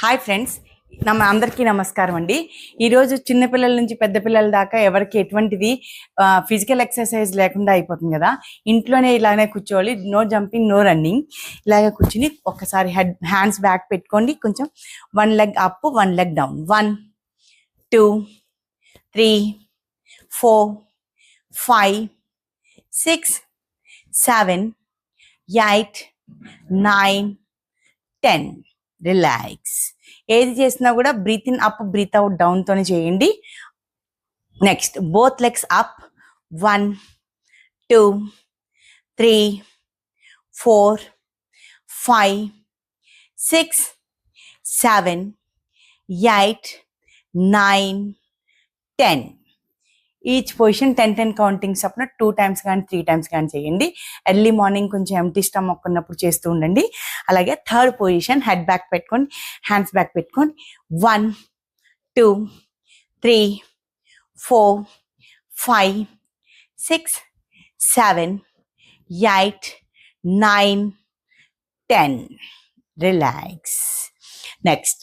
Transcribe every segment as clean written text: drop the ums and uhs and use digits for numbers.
Hi friends, అందరికీ నమస్కారం అండి. ఈరోజు చిన్నపిల్లల నుంచి పెద్ద పిల్లల దాకా ఎవరికి ఎటువంటిది ఫిజికల్ ఎక్సర్సైజ్ లేకుండా అయిపోతుంది కదా. ఇంట్లోనే ఇలానే కూర్చోవాలి, నో జంపింగ్, నో రన్నింగ్. ఇలాగే కూర్చుని ఒక్కసారి హ్యాండ్స్ బ్యాక్ పెట్టుకోండి. కొంచెం 1 leg up, 1 leg down. 1 2 3 4 5 6 7 8 9 10. Relax. ఏది చేసినా కూడా breathe in up, breathe out down తోనే చేయండి. Next both legs up. 1 2 3 4 5 6 7 8 9 10. Each position 10 countings అప్పుడు 2 టైమ్స్ కానీ 3 టైమ్స్ కానీ చేయండి. ఎర్లీ మార్నింగ్ కొంచెం ఎంటీ స్టమక్ ఉన్నప్పుడు చేస్తూ ఉండండి. అలాగే థర్డ్ పొజిషన్ హెడ్ బ్యాక్ పెట్టుకొని, హ్యాండ్స్ బ్యాక్ పెట్టుకొని 1 2 3 4 5 6 7 8 9 10. రిలాక్స్. నెక్స్ట్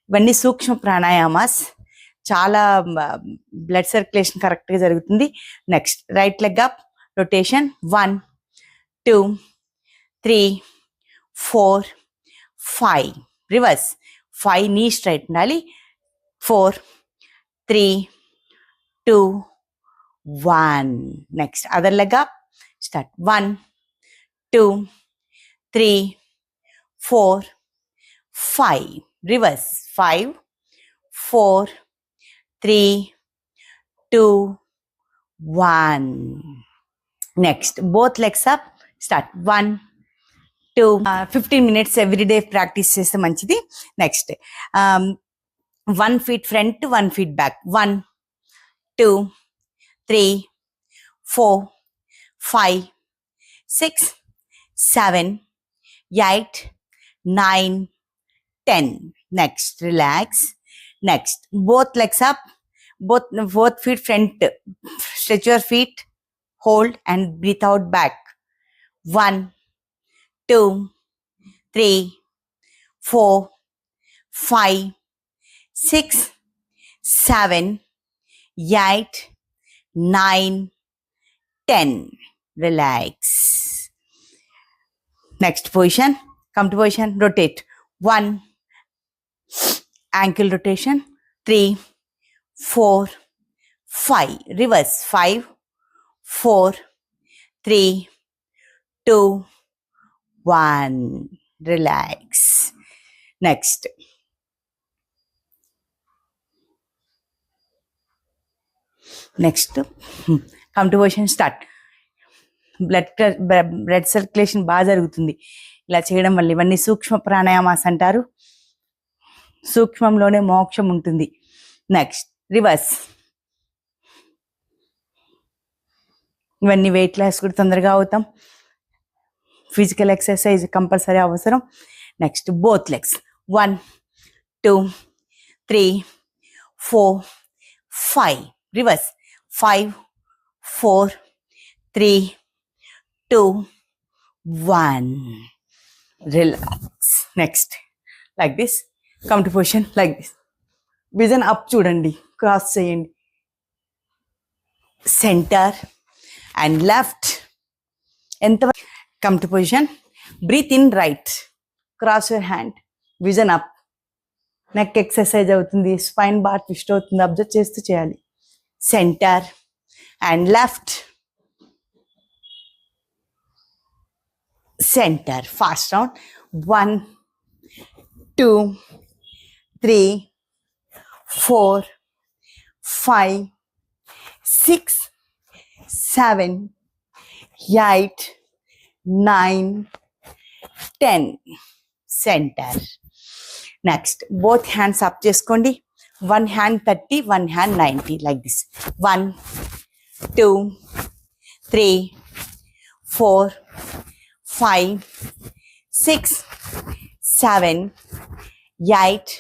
ఇవన్నీ సూక్ష్మ ప్రాణాయామాస్. చాలా బ్లడ్ సర్క్యులేషన్ కరెక్ట్గా జరుగుతుంది. Next right leg up, rotation. 1 2 3 4 5. Reverse. 5 నీ స్ట్రైట్ ఉండాలి. 4 3 2 1. Next other leg up. Start. 1 2 3 4 5. Reverse. 5 4 3 2 1. Next both legs up. Start. 1 2 15 minutes everyday practice చేస్తే మంచిది. Next 1 feet front, 1 feet back. 1 2 3 4 5 6 7 8 9 10. Next relax. Next both legs up, both feet front. Stretch your feet, hold and breathe out back. 1 2 3 4 5 6 7 8 9 10. Relax. Next position. Come to position. Rotate. 1 ankle rotation. 3 4 5. Reverse. 5 4 3 2 1. Relax. Next. Come to position. Start. Blood circulation బాగా జరుగుతుంది ఇలా చేయడం వల్ల. ఇవన్నీ సూక్ష్మ ప్రాణాయామాస్ అంటారు. సూక్ష్మంలోనే మోక్షం ఉంటుంది. Next reverse. ఇవన్నీ వెయిట్ లాస్ కూడా తొందరగా అవుతాం. ఫిజికల్ ఎక్సర్సైజ్ కంపల్సరీ అవసరం. Next both legs. 1 2 3 4 5. Reverse. 5 4 3 2 1. Relax. Next like this. Come to position like this. Vision up చూడండి, క్రాస్ చేయండి. Centre and left. ఎంత. Come to position. Breathe in right, cross your hand, vision up. Neck exercise అవుతుంది, spine bar twist అవుతుంది. Observe చేస్తూ చేయాలి. Centre and left. Centre. Fast round. 1 2 3 4 5 6 7 8 9 10. Centre. Next both hands up చేసుకోండి. 1 hand 30, 1 hand 90, like this. 1 2 3 4 5 6 7 8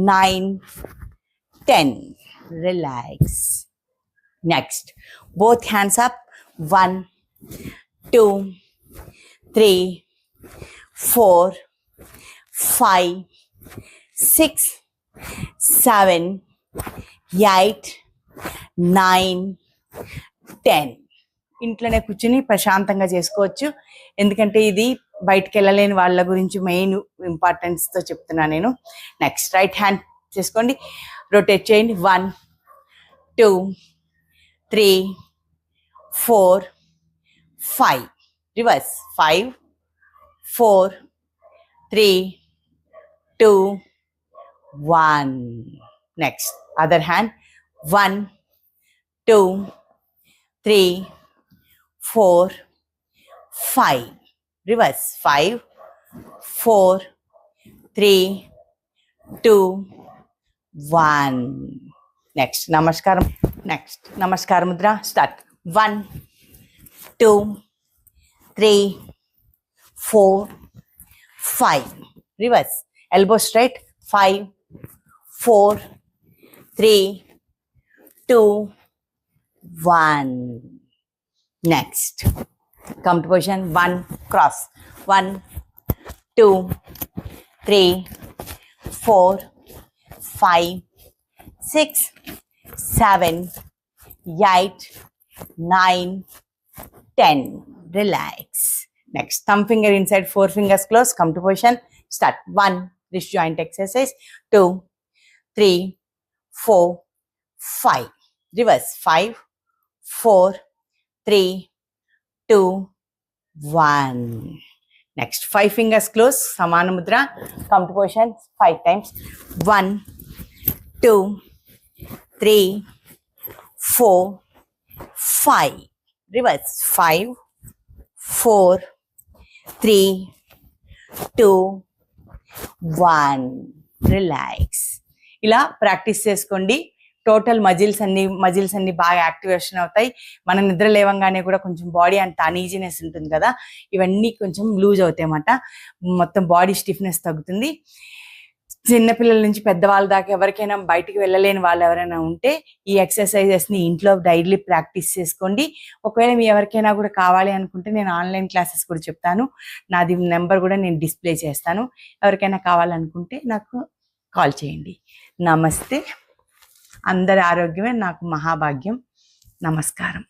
9 10. Relax. Next, both hands up. 1 2 3 4 5 6, 7, 8, 9, 10. ఇంట్లోనే కూర్చుని ప్రశాంతంగా చేసుకోవచ్చు. ఎందుకంటే ఇది బయటకు వెళ్ళలేని వాళ్ళ గురించి మెయిన్ ఇంపార్టెన్స్తో చెప్తున్నా నేను. నెక్స్ట్ రైట్ హ్యాండ్ చేసుకోండి, రొటేట్ చేయండి. 1, 2, 3, 4, 5. Reverse. 5, 4, 3, 2, 1. Next other hand. 1, 2, 3, 4, 5. Reverse. 5, 4, 3, 2, 1. Next నమస్కారం. నెక్స్ట్ నమస్కార Mudra start. 1, 2, 3, 4, 5. Reverse. Elbow straight. 5, 4, 3, 2, 1. Next come to position. 1, cross. 1, 2, 3, 4, 5, 6, 7, 8, 9, 10. Relax. Next, thumb finger inside, 4 fingers close. Come to position. Start. 1, wrist joint exercise. 2, 3, 4, 5. Reverse. 5, 4, 3, 2, 1. Next, 5 fingers close. Samana mudra. Come to position 5 times. 1, 2, 3, 4, 5. Reverse. 5, 4, 3, 2, 1. Relax. ఇలా practice చేసుకోండి. Total muscles అన్ని బాగా activation అవుతాయి. మనం నిద్ర లేవంగానే కూడా కొంచెం బాడీ అంత అనీజీనెస్ ఉంటుంది కదా, ఇవన్నీ కొంచెం లూజ్ అవుతాయి అన్నమాట. మొత్తం బాడీ స్టిఫ్నెస్ తగ్గుతుంది. చిన్నపిల్లల నుంచి పెద్దవాళ్ళ దాకా ఎవరికైనా బయటికి వెళ్ళలేని వాళ్ళు ఎవరైనా ఉంటే ఈ ఎక్సర్సైజెస్ని ఇంట్లో డైలీ ప్రాక్టీస్ చేసుకోండి. ఒకవేళ మీ ఎవరికైనా కూడా కావాలి అనుకుంటే నేను ఆన్లైన్ క్లాసెస్ కూడా చెప్తాను. నాది నెంబర్ కూడా నేను డిస్ప్లే చేస్తాను. ఎవరికైనా కావాలనుకుంటే నాకు కాల్ చేయండి. నమస్తే. అందరి ఆరోగ్యమే నాకు మహాభాగ్యం. నమస్కారం.